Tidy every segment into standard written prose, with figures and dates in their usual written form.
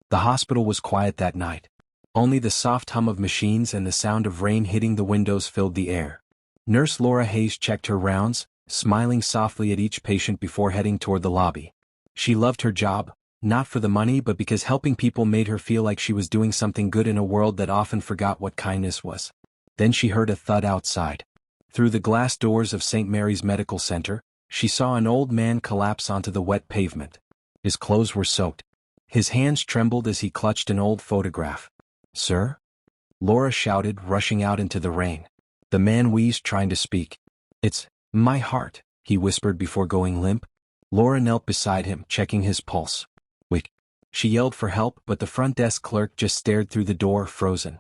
The hospital was quiet that night. Only the soft hum of machines and the sound of rain hitting the windows filled the air. Nurse Laura Hayes checked her rounds, smiling softly at each patient before heading toward the lobby. She loved her job, not for the money but because helping people made her feel like she was doing something good in a world that often forgot what kindness was. Then she heard a thud outside. Through the glass doors of St. Mary's Medical Center, she saw an old man collapse onto the wet pavement. His clothes were soaked. His hands trembled as he clutched an old photograph. "Sir?" Laura shouted, rushing out into the rain. The man wheezed, trying to speak. "It's my heart," he whispered before going limp. Laura knelt beside him, checking his pulse. "Wait." She yelled for help, but the front desk clerk just stared through the door, frozen.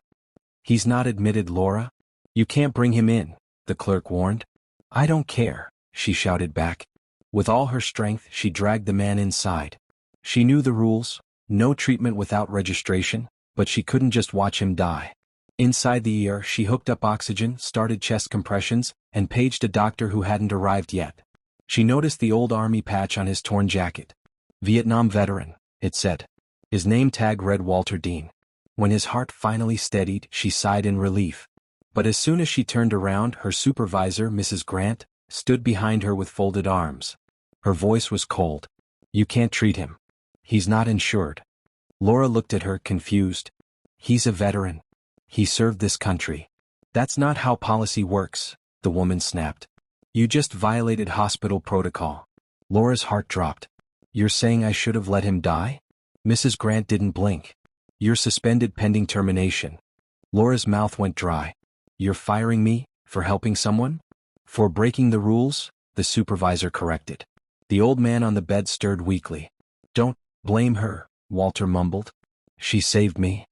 "He's not admitted, Laura. You can't bring him in," the clerk warned. "I don't care," she shouted back. With all her strength, she dragged the man inside. She knew the rules: no treatment without registration, but she couldn't just watch him die. Inside the ER, she hooked up oxygen, started chest compressions, and paged a doctor who hadn't arrived yet. She noticed the old army patch on his torn jacket. "Vietnam veteran," it said. His name tag read Walter Dean. When his heart finally steadied, she sighed in relief. But as soon as she turned around, her supervisor, Mrs. Grant, stood behind her with folded arms. Her voice was cold. "You can't treat him. He's not insured." Laura looked at her, confused. "He's a veteran. He served this country." "That's not how policy works," the woman snapped. "You just violated hospital protocol." Laura's heart dropped. "You're saying I should have let him die?" Mrs. Grant didn't blink. "You're suspended pending termination." Laura's mouth went dry. "You're firing me for helping someone?" "For breaking the rules," the supervisor corrected. The old man on the bed stirred weakly. "Don't blame her," Walter mumbled. "She saved me."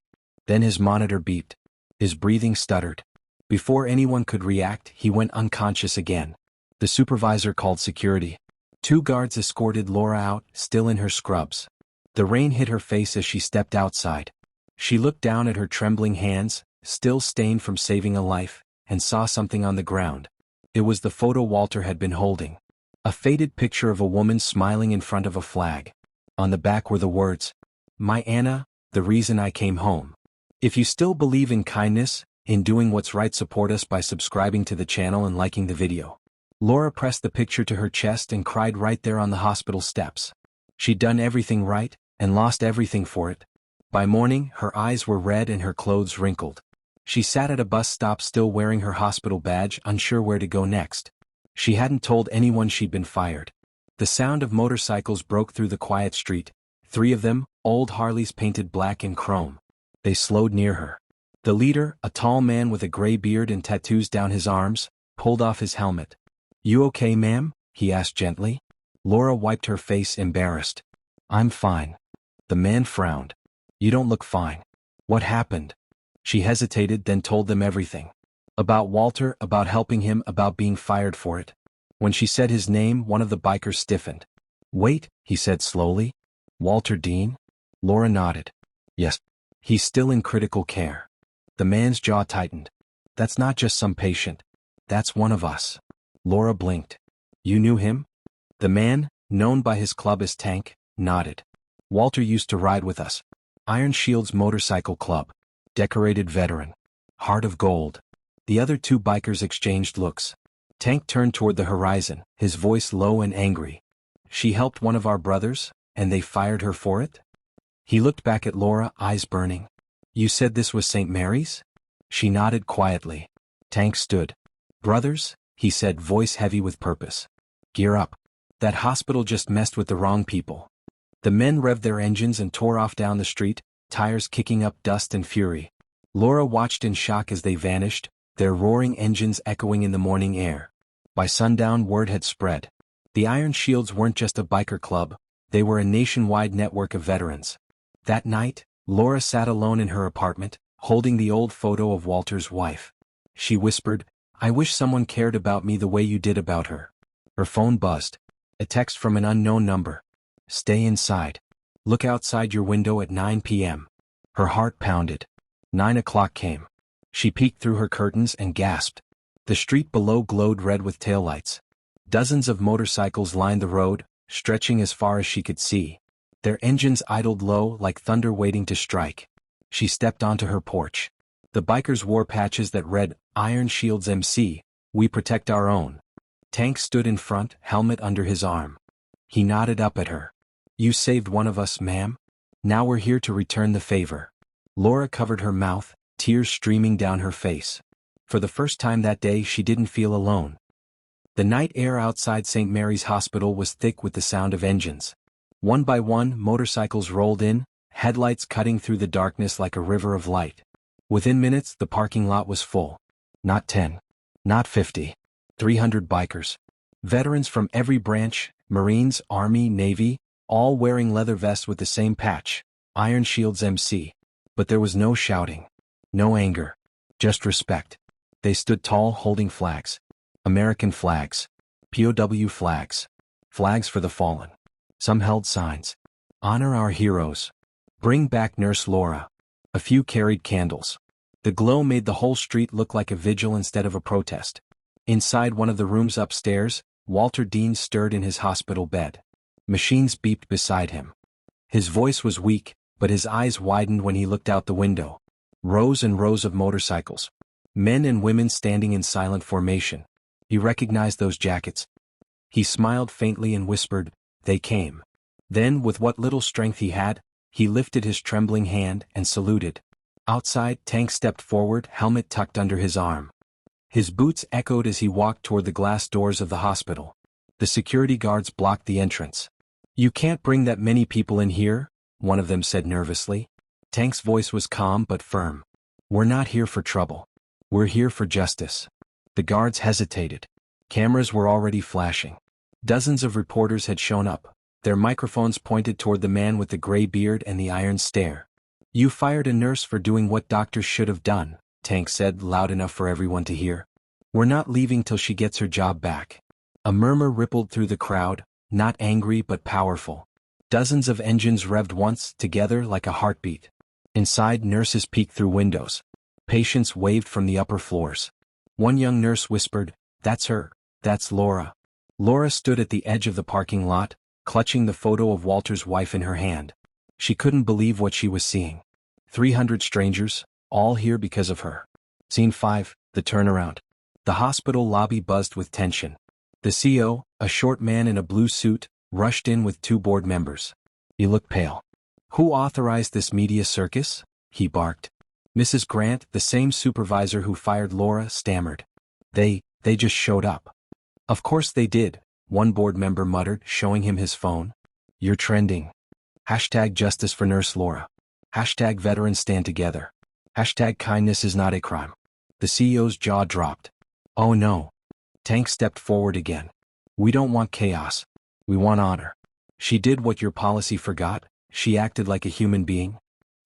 Then his monitor beeped. His breathing stuttered. Before anyone could react, he went unconscious again. The supervisor called security. 2 guards escorted Laura out, still in her scrubs. The rain hit her face as she stepped outside. She looked down at her trembling hands, still stained from saving a life, and saw something on the ground. It was the photo Walter had been holding. A faded picture of a woman smiling in front of a flag. On the back were the words, "My Anna, the reason I came home." If you still believe in kindness, in doing what's right, support us by subscribing to the channel and liking the video. Laura pressed the picture to her chest and cried right there on the hospital steps. She'd done everything right, and lost everything for it. By morning, her eyes were red and her clothes wrinkled. She sat at a bus stop still wearing her hospital badge, unsure where to go next. She hadn't told anyone she'd been fired. The sound of motorcycles broke through the quiet street, 3 of them, old Harleys painted black and chrome. They slowed near her. The leader, a tall man with a gray beard and tattoos down his arms, pulled off his helmet. "You okay, ma'am?" he asked gently. Laura wiped her face, embarrassed. "I'm fine." The man frowned. "You don't look fine. What happened?" She hesitated, then told them everything. About Walter, about helping him, about being fired for it. When she said his name, one of the bikers stiffened. "Wait," he said slowly. "Walter Dean?" Laura nodded. "Yes. He's still in critical care." The man's jaw tightened. "That's not just some patient. That's one of us." Laura blinked. "You knew him?" The man, known by his club as Tank, nodded. "Walter used to ride with us. Iron Shield's motorcycle club. Decorated veteran. Heart of gold." The other 2 bikers exchanged looks. Tank turned toward the horizon, his voice low and angry. "She helped one of our brothers, and they fired her for it?" He looked back at Laura, eyes burning. "You said this was St. Mary's?" She nodded quietly. Tank stood. "Brothers," he said, voice heavy with purpose. "Gear up. That hospital just messed with the wrong people." The men revved their engines and tore off down the street, tires kicking up dust and fury. Laura watched in shock as they vanished, their roaring engines echoing in the morning air. By sundown, word had spread. The Iron Shields weren't just a biker club, they were a nationwide network of veterans. That night, Laura sat alone in her apartment, holding the old photo of Walter's wife. She whispered, "I wish someone cared about me the way you did about her." Her phone buzzed. A text from an unknown number. "Stay inside. Look outside your window at 9 p.m. Her heart pounded. 9 o'clock came. She peeked through her curtains and gasped. The street below glowed red with taillights. Dozens of motorcycles lined the road, stretching as far as she could see. Their engines idled low like thunder waiting to strike. She stepped onto her porch. The bikers wore patches that read, "Iron Shields MC, we protect our own." Tank stood in front, helmet under his arm. He nodded up at her. "You saved one of us, ma'am. Now we're here to return the favor." Laura covered her mouth, tears streaming down her face. For the first time that day she didn't feel alone. The night air outside St. Mary's Hospital was thick with the sound of engines. One by one, motorcycles rolled in, headlights cutting through the darkness like a river of light. Within minutes, the parking lot was full. Not 10. Not 50. 300 bikers. Veterans from every branch, Marines, Army, Navy, all wearing leather vests with the same patch, Iron Shields MC. But there was no shouting. No anger. Just respect. They stood tall holding flags. American flags. POW flags. Flags for the fallen. Some held signs. "Honor our heroes. Bring back Nurse Laura." A few carried candles. The glow made the whole street look like a vigil instead of a protest. Inside one of the rooms upstairs, Walter Dean stirred in his hospital bed. Machines beeped beside him. His voice was weak, but his eyes widened when he looked out the window. Rows and rows of motorcycles. Men and women standing in silent formation. He recognized those jackets. He smiled faintly and whispered, "They came." Then, with what little strength he had, he lifted his trembling hand and saluted. Outside, Tank stepped forward, helmet tucked under his arm. His boots echoed as he walked toward the glass doors of the hospital. The security guards blocked the entrance. "You can't bring that many people in here," one of them said nervously. Tank's voice was calm but firm. "We're not here for trouble. We're here for justice." The guards hesitated. Cameras were already flashing. Dozens of reporters had shown up, their microphones pointed toward the man with the gray beard and the iron stare. "You fired a nurse for doing what doctors should have done," Tank said loud enough for everyone to hear. "We're not leaving till she gets her job back." A murmur rippled through the crowd, not angry but powerful. Dozens of engines revved once, together like a heartbeat. Inside, nurses peeked through windows. Patients waved from the upper floors. One young nurse whispered, "That's her. That's Laura." Laura stood at the edge of the parking lot, clutching the photo of Walter's wife in her hand. She couldn't believe what she was seeing. 300 strangers, all here because of her. Scene 5, the turnaround. The hospital lobby buzzed with tension. The CO, a short man in a blue suit, rushed in with 2 board members. He looked pale. "Who authorized this media circus?" he barked. Mrs. Grant, the same supervisor who fired Laura, stammered. They just showed up." "Of course they did," one board member muttered, showing him his phone. "You're trending. Hashtag justice for Nurse Laura. Hashtag veterans stand together. Hashtag kindness is not a crime." The CEO's jaw dropped. "Oh no." Tank stepped forward again. "We don't want chaos. We want honor. She did what your policy forgot. She acted like a human being."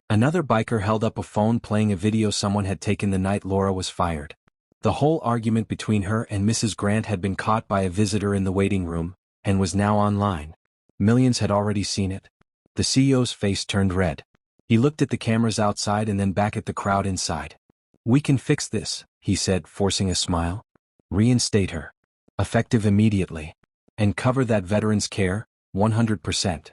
Another biker held up a phone playing a video someone had taken the night Laura was fired. The whole argument between her and Mrs. Grant had been caught by a visitor in the waiting room, and was now online. Millions had already seen it. The CEO's face turned red. He looked at the cameras outside and then back at the crowd inside. "We can fix this," he said, forcing a smile. "Reinstate her. Effective immediately. And cover that veteran's care, 100%.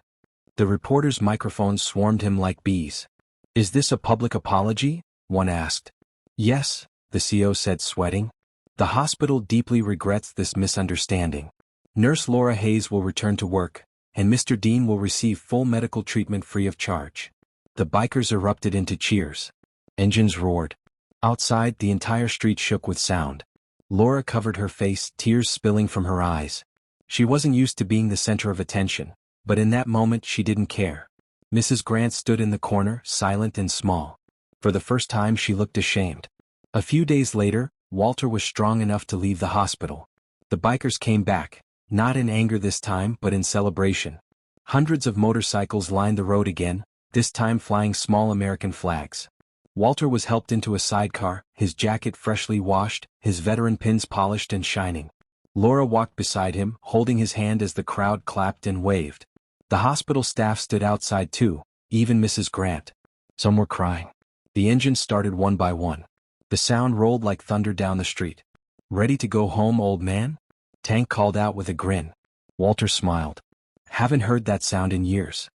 The reporters' microphones swarmed him like bees. "Is this a public apology?" one asked. "Yes," the CO said, sweating. "The hospital deeply regrets this misunderstanding. Nurse Laura Hayes will return to work, and Mr. Dean will receive full medical treatment free of charge." The bikers erupted into cheers. Engines roared. Outside, the entire street shook with sound. Laura covered her face, tears spilling from her eyes. She wasn't used to being the center of attention, but in that moment she didn't care. Mrs. Grant stood in the corner, silent and small. For the first time she looked ashamed. A few days later, Walter was strong enough to leave the hospital. The bikers came back, not in anger this time but in celebration. Hundreds of motorcycles lined the road again, this time flying small American flags. Walter was helped into a sidecar, his jacket freshly washed, his veteran pins polished and shining. Laura walked beside him, holding his hand as the crowd clapped and waved. The hospital staff stood outside too, even Mrs. Grant. Some were crying. The engines started one by one. The sound rolled like thunder down the street. "Ready to go home, old man?" Tank called out with a grin. Walter smiled. "Haven't heard that sound in years."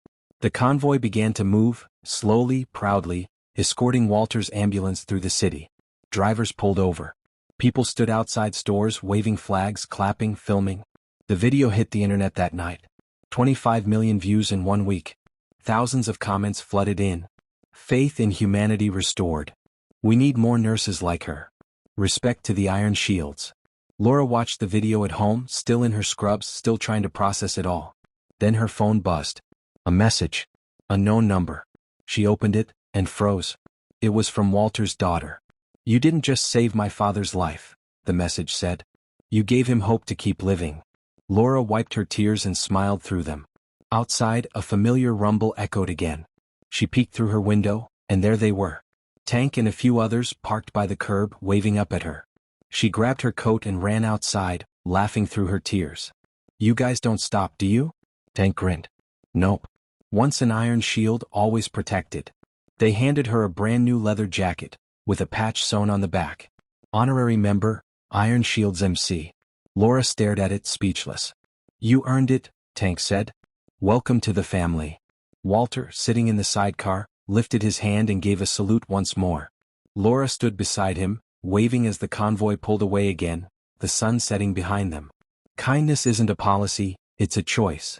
The convoy began to move, slowly, proudly, escorting Walter's ambulance through the city. Drivers pulled over. People stood outside stores waving flags, clapping, filming. The video hit the internet that night. 25 million views in 1 week. Thousands of comments flooded in. Faith in humanity restored. We need more nurses like her. Respect to the Iron Shields. Laura watched the video at home, still in her scrubs, still trying to process it all. Then her phone buzzed. A message. A known number. She opened it, and froze. It was from Walter's daughter. "You didn't just save my father's life," the message said. "You gave him hope to keep living." Laura wiped her tears and smiled through them. Outside, a familiar rumble echoed again. She peeked through her window, and there they were. Tank and a few others parked by the curb, waving up at her. She grabbed her coat and ran outside, laughing through her tears. "You guys don't stop, do you?" Tank grinned. "Nope. Once an Iron Shield, always protected." They handed her a brand new leather jacket, with a patch sewn on the back. "Honorary member, Iron Shield's MC." Laura stared at it, speechless. "You earned it," Tank said. "Welcome to the family." Walter, sitting in the sidecar, lifted his hand and gave a salute once more. Laura stood beside him, waving as the convoy pulled away again, the sun setting behind them. Kindness isn't a policy, it's a choice.